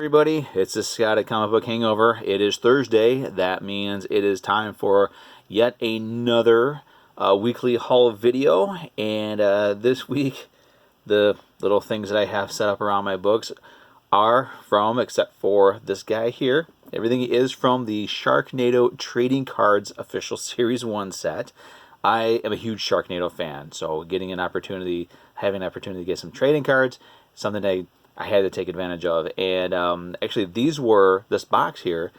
Everybody, it's the Scott at Comic Book Hangover. It is Thursday. That means it is time for yet another weekly haul video. And this week, the little things that I have set up around my books are from, except for this guy here, everything is from the Sharknado Trading Cards Official Series 1 set. I am a huge Sharknado fan, so having an opportunity to get some trading cards, something I had to take advantage of. And actually, this box here,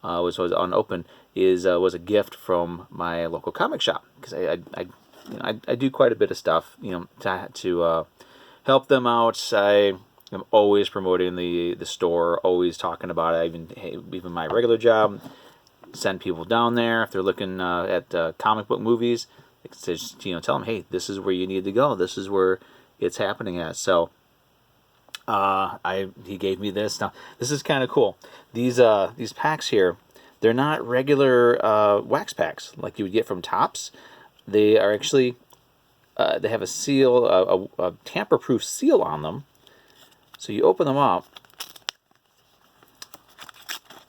was unopened, was a gift from my local comic shop, because I do quite a bit of stuff, to help them out. I am always promoting the store, always talking about it. Even my regular job, send people down there if they're looking at comic book movies. Just tell them, hey, this is where you need to go. This is where it's happening at. So he gave me this. Now this is kind of cool. These packs here, they're not regular wax packs like you would get from Topps. They are actually they have a seal, a tamper-proof seal on them. So you open them up,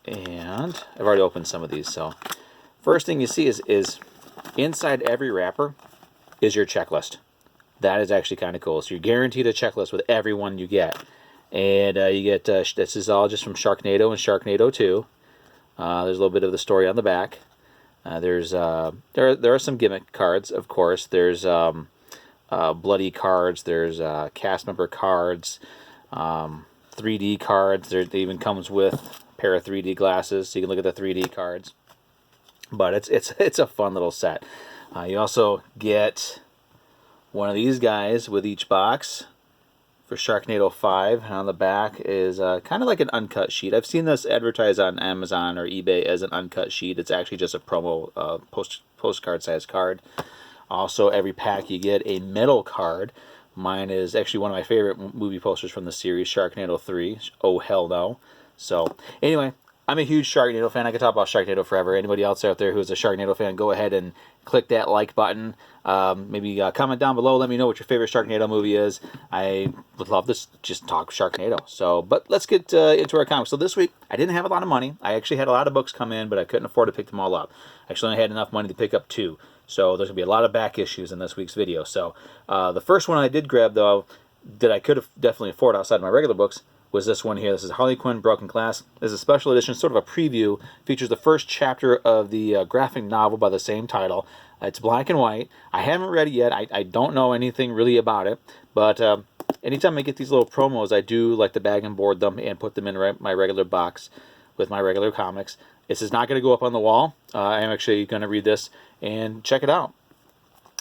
and I've already opened some of these. So first thing you see is inside every wrapper is your checklist. That is actually kind of cool. So you're guaranteed a checklist with every one you get. And you get, this is all just from Sharknado and Sharknado 2. There's a little bit of the story on the back. There are some gimmick cards, of course. There's bloody cards. There's cast member cards, 3D cards. It even comes with a pair of 3D glasses, so you can look at the 3D cards. But it's a fun little set. You also get one of these guys with each box for Sharknado 5, and on the back is kind of like an uncut sheet. I've seen this advertised on Amazon or eBay as an uncut sheet. It's actually just a promo postcard size card. Also, every pack you get a metal card. Mine is actually one of my favorite movie posters from the series, Sharknado 3. Oh, hell no. So, anyway, I'm a huge Sharknado fan. I could talk about Sharknado forever. Anybody else out there who's a Sharknado fan, go ahead and click that like button. Maybe comment down below. Let me know what your favorite Sharknado movie is. I would love to just talk Sharknado. So, but let's get into our comics. So this week, I didn't have a lot of money. I actually had a lot of books come in, but I couldn't afford to pick them all up. Actually, I had enough money to pick up 2. So there's going to be a lot of back issues in this week's video. So the first one I did grab, though, that I could have definitely afford outside my regular books, was this one here. This is Harley Quinn Broken Glass. This is a special edition, sort of a preview. Features the first chapter of the graphic novel by the same title. It's black and white. I haven't read it yet. I don't know anything really about it. But anytime I get these little promos, I do like to bag and board them and put them in my regular box with my regular comics. This is not going to go up on the wall. I am actually going to read this and check it out.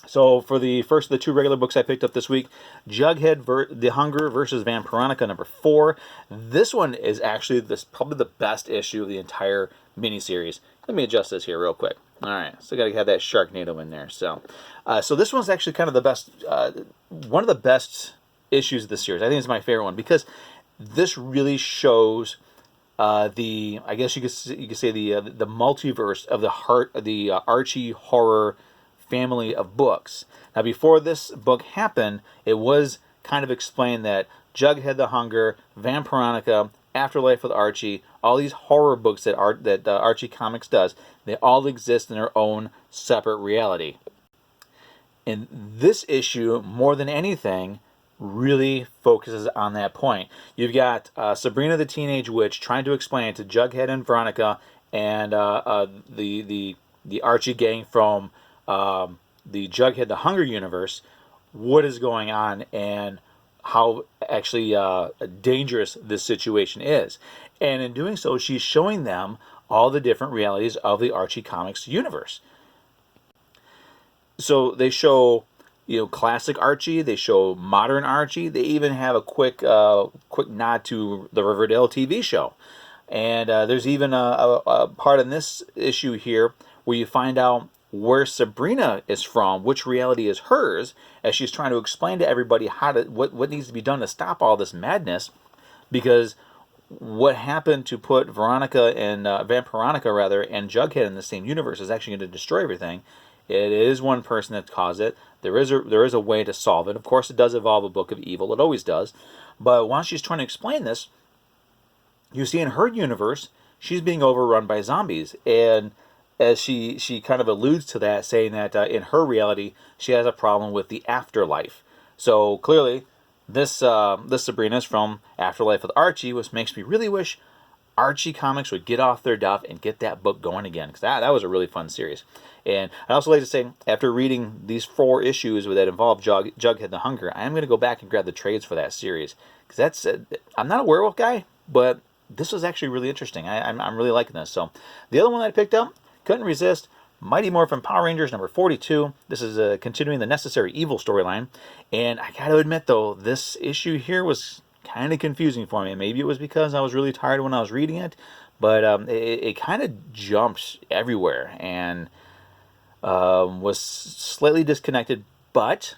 So for the first of the 2 regular books I picked up this week, Jughead The Hunger versus Vampironica number 4. This one is actually probably the best issue of the entire miniseries. Let me adjust this here real quick. All right, so got to have that Sharknado in there. So this one's actually kind of the best, one of the best issues of the series. I think it's my favorite one because this really shows I guess you could say the multiverse of the Archie horror family of books. Now, before this book happened, it was kind of explained that Jughead the Hunger, Vampironica, Afterlife with Archie, all these horror books that Archie Comics does, they all exist in their own separate reality. And this issue, more than anything, really focuses on that point. You've got Sabrina the Teenage Witch trying to explain to Jughead and Veronica and the Archie gang from the Jughead the Hunger universe what is going on and how actually dangerous this situation is. And in doing so, she's showing them all the different realities of the Archie Comics universe. So they show classic Archie, they show modern Archie, they even have a quick nod to the Riverdale TV show. And there's even a part in this issue here where you find out where Sabrina is from, which reality is hers, as she's trying to explain to everybody what needs to be done to stop all this madness, because what happened to put Vampironica and Jughead in the same universe is actually going to destroy everything. It is one person that caused it. There is a way to solve it. Of course, it does involve a book of evil. It always does. But while she's trying to explain this, you see in her universe, she's being overrun by zombies. And as she kind of alludes to that, saying that in her reality, she has a problem with the afterlife. So clearly, this Sabrina's from Afterlife with Archie, which makes me really wish Archie Comics would get off their duff and get that book going again, because that was a really fun series. And I'd also like to say, after reading these 4 issues that involve Jughead the Hunger, I am going to go back and grab the trades for that series, because that's I'm not a werewolf guy, but this was actually really interesting. I'm really liking this. So the other one that I picked up, couldn't resist, Mighty Morphin Power Rangers number 42. This is continuing the Necessary Evil storyline. And I got to admit, though, this issue here was kind of confusing for me. Maybe it was because I was really tired when I was reading it, but it kind of jumped everywhere and was slightly disconnected. But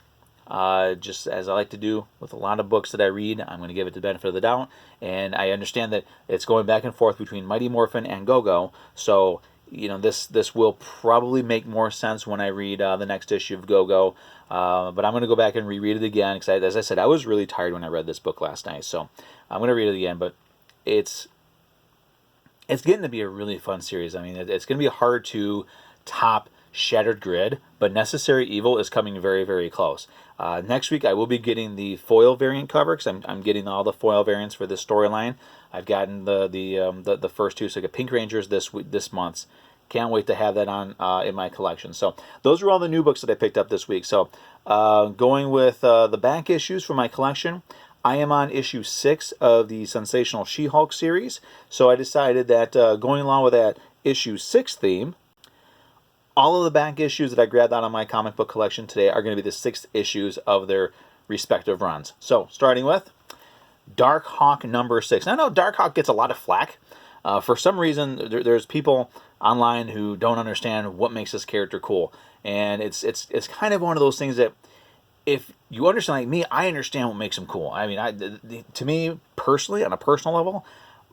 just as I like to do with a lot of books that I read, I'm going to give it the benefit of the doubt. And I understand that it's going back and forth between Mighty Morphin and Go-Go. So, you know, this will probably make more sense when I read the next issue of Go-Go. But I'm going to go back and reread it again, because as I said, I was really tired when I read this book last night. So I'm going to read it again. But it's getting to be a really fun series. I mean, it's going to be hard to top Shattered Grid, but Necessary Evil is coming very, very close. Next week, I will be getting the foil variant cover, because I'm getting all the foil variants for this storyline. I've gotten the first 2, so I got Pink Rangers this month. Can't wait to have that on in my collection. So those are all the new books that I picked up this week. So going with the back issues for my collection, I am on issue 6 of the Sensational She-Hulk series. So I decided that going along with that issue 6 theme, all of the back issues that I grabbed out of my comic book collection today are going to be the 6th issues of their respective runs. So starting with Darkhawk number 6. Now, I know Darkhawk gets a lot of flack. For some reason, there's people online who don't understand what makes this character cool. And it's kind of one of those things that, if you understand like me, I understand what makes him cool. I mean, to me, personally, on a personal level,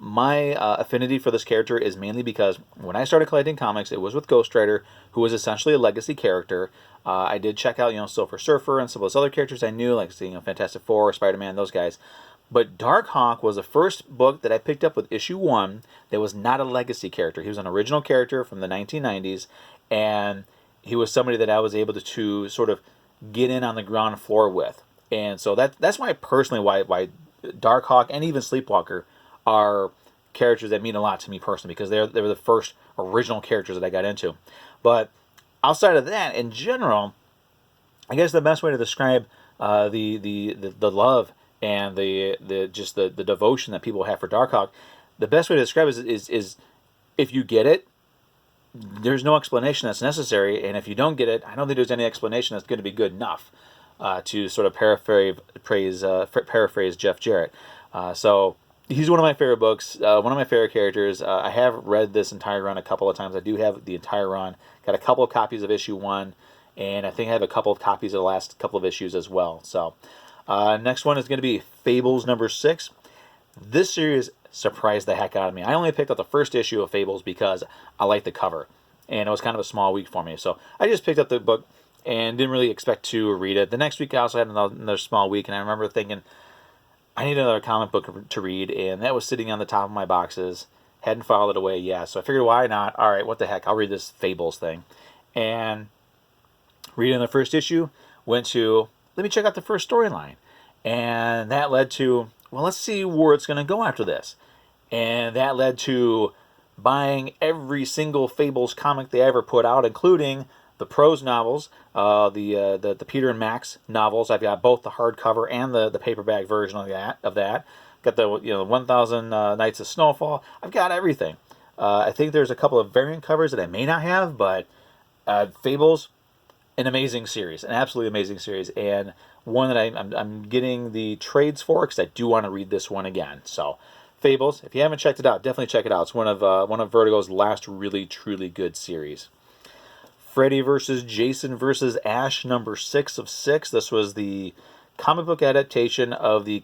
my affinity for this character is mainly because when I started collecting comics, it was with Ghost Rider, who was essentially a legacy character. I did check out, Silver Surfer and some of those other characters I knew, like Fantastic Four, Spider-Man, those guys. But Darkhawk was the first book that I picked up with issue 1 that was not a legacy character. He was an original character from the 1990s, and he was somebody that I was able to sort of get in on the ground floor with. And so that's why Darkhawk and even Sleepwalker are characters that mean a lot to me personally, because they were the first original characters that I got into. But outside of that, in general, I guess the best way to describe the love and the devotion that people have for Darkhawk, the best way to describe it is if you get it, there's no explanation that's necessary, and if you don't get it, I don't think there's any explanation that's going to be good enough to sort of paraphrase Jeff Jarrett. So he's one of my favorite books, one of my favorite characters. I have read this entire run a couple of times. I do have the entire run. Got a couple of copies of issue 1, and I think I have a couple of copies of the last couple of issues as well. So next one is going to be Fables number 6. This series surprised the heck out of me. I only picked up the first issue of Fables because I liked the cover, and it was kind of a small week for me. So I just picked up the book and didn't really expect to read it. The next week I also had another small week, and I remember thinking, I need another comic book to read, and that was sitting on the top of my boxes. Hadn't filed it away yet, so I figured, why not? All right, what the heck, I'll read this Fables thing. And reading the first issue, went to, let me check out the first storyline. And that led to, well, let's see where it's going to go after this. And that led to buying every single Fables comic they ever put out, including the prose novels, the Peter and Max novels. I've got both the hardcover and the paperback version of that. Got the 1,000 Nights of Snowfall. I've got everything. I think there's a couple of variant covers that I may not have, but Fables, an amazing series, an absolutely amazing series, and one that I'm getting the trades for, because I do want to read this one again. So Fables, if you haven't checked it out, definitely check it out. It's one of Vertigo's last really truly good series. Freddy vs. Jason vs. Ash number 6 of 6. This was the comic book adaptation of the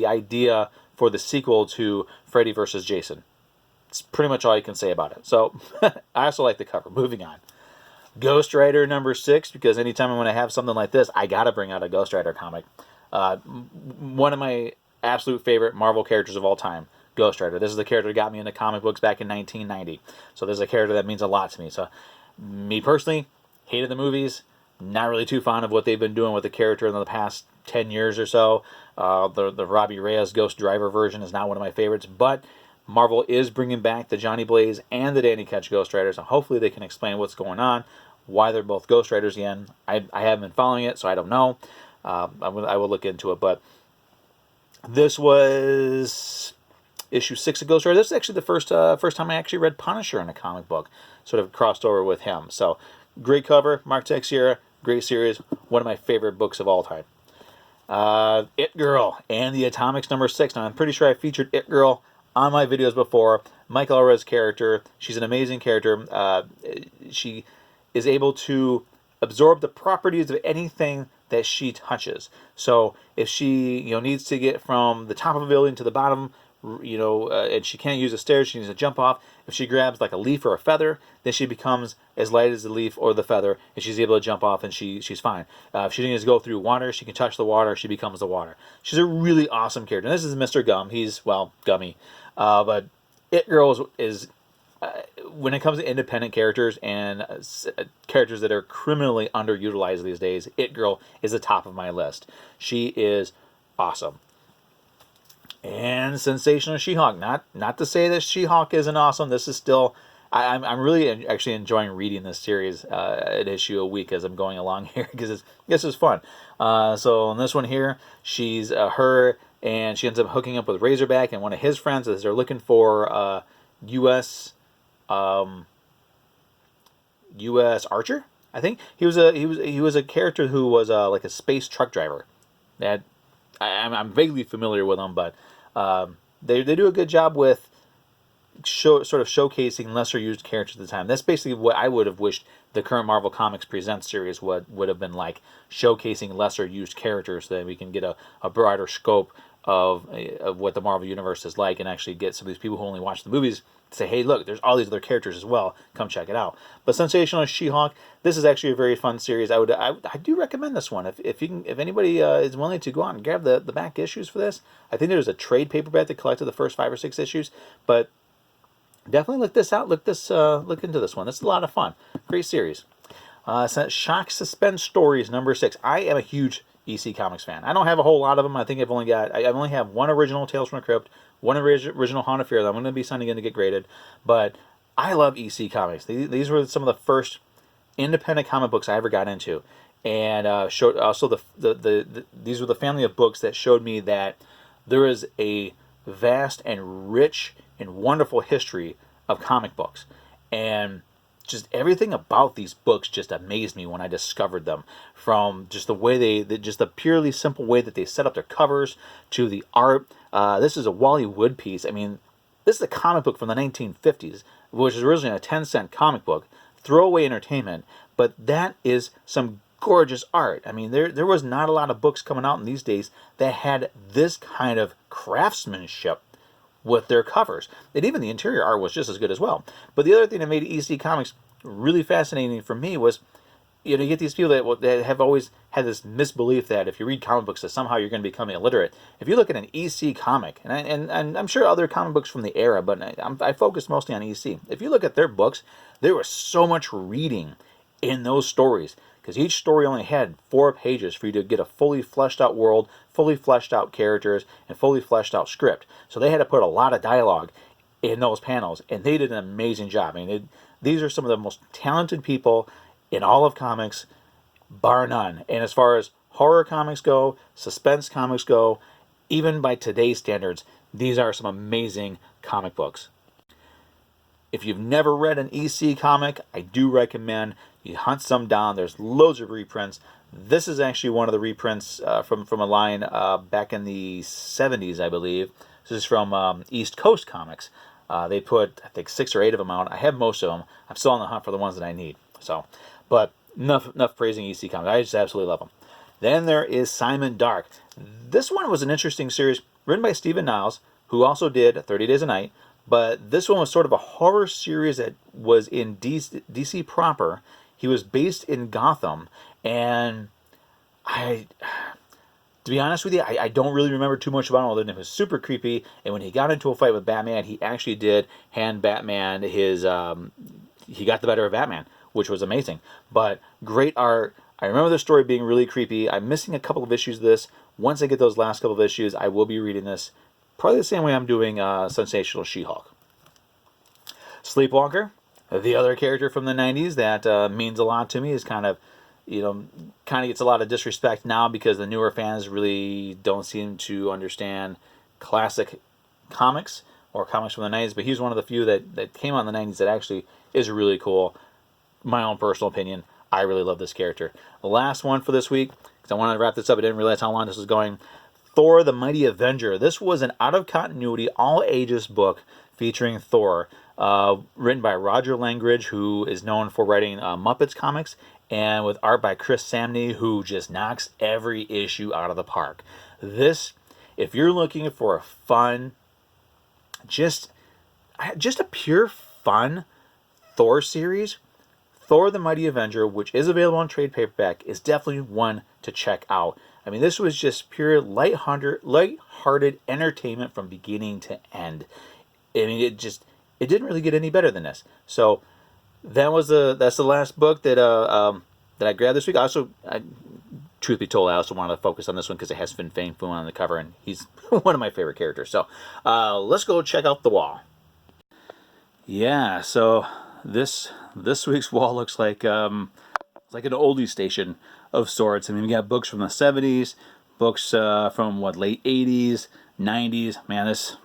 idea for the sequel to Freddy vs. Jason. It's pretty much all you can say about it. So I also like the cover. Moving on. Ghost Rider number 6, because anytime I'm going to have something like this, I got to bring out a Ghost Rider comic. One of my absolute favorite Marvel characters of all time. Ghost Rider. This is the character that got me into comic books back in 1990. So this is a character that means a lot to me. So me personally, hated the movies. Not really too fond of what they've been doing with the character in the past 10 years or so. The Robbie Reyes Ghost Driver version is not one of my favorites, but Marvel is bringing back the Johnny Blaze and the Danny Ketch Ghost Riders, and hopefully they can explain what's going on, why they're both Ghost Riders again. I haven't been following it, so I don't know. I will look into it, but this was issue 6 of Ghost Rider. This is actually the first time I actually read Punisher in a comic book, sort of crossed over with him. So great cover, Mark Texeira, great series, one of my favorite books of all time. It Girl and the Atomics #6. Now I'm pretty sure I featured It Girl on my videos before. Michael Allred's character, she's an amazing character. She is able to absorb the properties of anything that she touches. So if she needs to get from the top of a building to the bottom, and she can't use the stairs, she needs to jump off. If she grabs like a leaf or a feather, then she becomes as light as the leaf or the feather, and she's able to jump off, and she's fine. If she needs to go through water, she can touch the water, she becomes the water. She's a really awesome character. And this is Mr. Gum. He's, well, gummy. But It Girl is when it comes to independent characters and characters that are criminally underutilized these days, It Girl is the top of my list. She is awesome. And Sensational She-Hulk. Not to say that She-Hulk isn't awesome. This is still... I'm really actually enjoying reading this series, an issue a week as I'm going along here, because this is fun. So in this one here, she's her, and she ends up hooking up with Razorback and one of his friends as they're looking for U.S. Archer. I think he was a character who was like a space truck driver. That I'm vaguely familiar with him, but they do a good job with sort of showcasing lesser used characters at the time. That's basically what I would have wished the current Marvel Comics Presents series would have been like, showcasing lesser used characters so that we can get a broader scope of what the Marvel Universe is like, and actually get some of these people who only watch the movies to say, hey, look, there's all these other characters as well. Come check it out. But Sensational She-Hulk, this is actually a very fun series. I do recommend this one. If anybody is willing to go out and grab the back issues for this. I think there's a trade paperback that collected the first 5 or 6 issues, but definitely look this out. Look into this one. This is a lot of fun. Great series. Shock Suspense Stories #6. I am a huge EC Comics fan. I don't have a whole lot of them. I think I only have one original Tales from the Crypt, one original Haunted Fear that I'm going to be sending in to get graded. But I love EC Comics. These were some of the first independent comic books I ever got into, and showed also these were the family of books that showed me that there is a vast and rich and wonderful history of comic books, and just everything about these books just amazed me when I discovered them. From just the way just the purely simple way that they set up their covers, to the art. This is a Wally Wood piece. I mean, this is a comic book from the 1950s, which is originally a 10-cent comic book, throwaway entertainment, but that is some gorgeous art. I mean, there was not a lot of books coming out in these days that had this kind of craftsmanship with their covers. And even the interior art was just as good as well. But the other thing that made EC Comics really fascinating for me was, you get these people that have always had this misbelief that if you read comic books that somehow you're going to become illiterate. If you look at an EC comic, and I'm sure other comic books from the era, but I focus mostly on EC. If you look at their books, there was so much reading in those stories, because each story only had 4 pages for you to get a fully fleshed out world, fully fleshed out characters, and fully fleshed out script. So they had to put a lot of dialogue in those panels, and they did an amazing job. I mean, these are some of the most talented people in all of comics, bar none. And as far as horror comics go, suspense comics go, even by today's standards, these are some amazing comic books. If you've never read an EC comic, I do recommend you hunt some down. There's loads of reprints. This is actually one of the reprints from a line back in the 70s, I believe. This is from East Coast Comics. They put, I think, 6 or 8 of them out. I have most of them. I'm still on the hunt for the ones that I need. But enough praising EC Comics. I just absolutely love them. Then there is Simon Dark. This one was an interesting series written by Stephen Niles, who also did 30 Days a Night. But this one was sort of a horror series that was in DC proper. He was based in Gotham, and I To be honest with you, I don't really remember too much about him other than it was super creepy. And when he got into a fight with Batman, he actually did hand Batman his. He got the better of Batman, which was amazing. But great art. I remember the story being really creepy. I'm missing a couple of issues of this. Once I get those last couple of issues, I will be reading this. Probably the same way I'm doing Sensational She-Hulk. Sleepwalker, the other character from the 90s that means a lot to me, is kind of gets a lot of disrespect now because the newer fans really don't seem to understand classic comics or comics from the 90s. But he's one of the few that came out in the 90s that actually is really cool. My own personal opinion, I really love this character. The last one for this week, because I wanted to wrap this up, I didn't realize how long this was going. Thor the Mighty Avenger. This was an out-of-continuity, all-ages book featuring Thor, written by Roger Langridge, who is known for writing Muppets comics, and with art by Chris Samney, who just knocks every issue out of the park. This, if you're looking for a fun, just a pure fun Thor series, Thor the Mighty Avenger, which is available on trade paperback, is definitely one to check out. I mean, this was just pure light-hearted entertainment from beginning to end. I mean, it didn't really get any better than this. So that's the last book that I grabbed this week. Truth be told, I also wanted to focus on this one because it has Fin Fang Foom on the cover, and he's one of my favorite characters. So let's go check out the wall. Yeah, so this week's wall looks like an oldie station of sorts. I mean, we got books from the 70s, books from late 80s, 90s. Man, this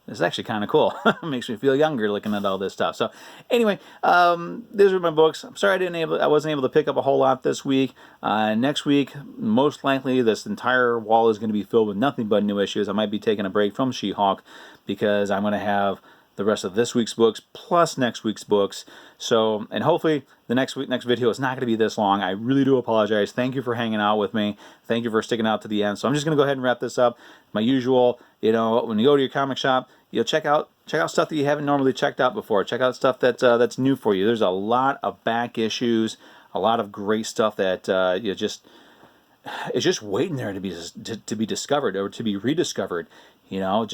is actually kind of cool. It makes me feel younger looking at all this stuff. So anyway, these are my books. I'm sorry I wasn't able to pick up a whole lot this week. Next week, most likely, this entire wall is going to be filled with nothing but new issues. I might be taking a break from She-Hulk because I'm going to have the rest of this week's books plus next week's books. So, and hopefully the next video is not going to be this long. I really do apologize. Thank you for hanging out with me. Thank you for sticking out to the end. So I'm just going to go ahead and wrap this up. My usual, when you go to your comic shop, check out stuff that you haven't normally checked out before. Check out stuff that's new for you. There's a lot of back issues, a lot of great stuff that it's just waiting there to be discovered or to be rediscovered. Talk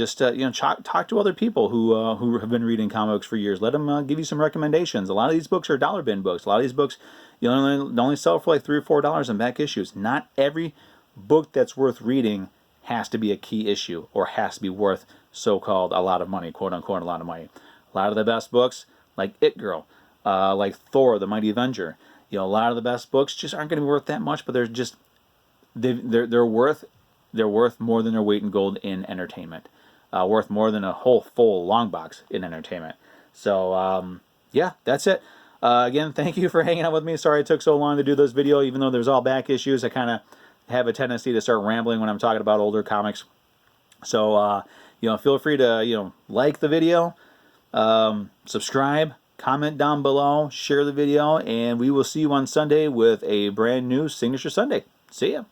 to other people who have been reading comics for years. Let them give you some recommendations. A lot of these books are dollar bin books. A lot of these books only sell for like $3 or $4 in back issues. Not every book that's worth reading has to be a key issue or has to be worth so-called a lot of money, quote unquote, a lot of money. A lot of the best books, like It Girl, like Thor the Mighty Avenger, a lot of the best books just aren't going to be worth that much, but they're worth more than their weight in gold in entertainment. Worth more than a whole full long box in entertainment. So, yeah, that's it. Again, thank you for hanging out with me. Sorry it took so long to do this video, even though there's all back issues. I kind of have a tendency to start rambling when I'm talking about older comics. So, feel free to, like the video, subscribe, comment down below, share the video, and we will see you on Sunday with a brand new Signature Sunday. See ya.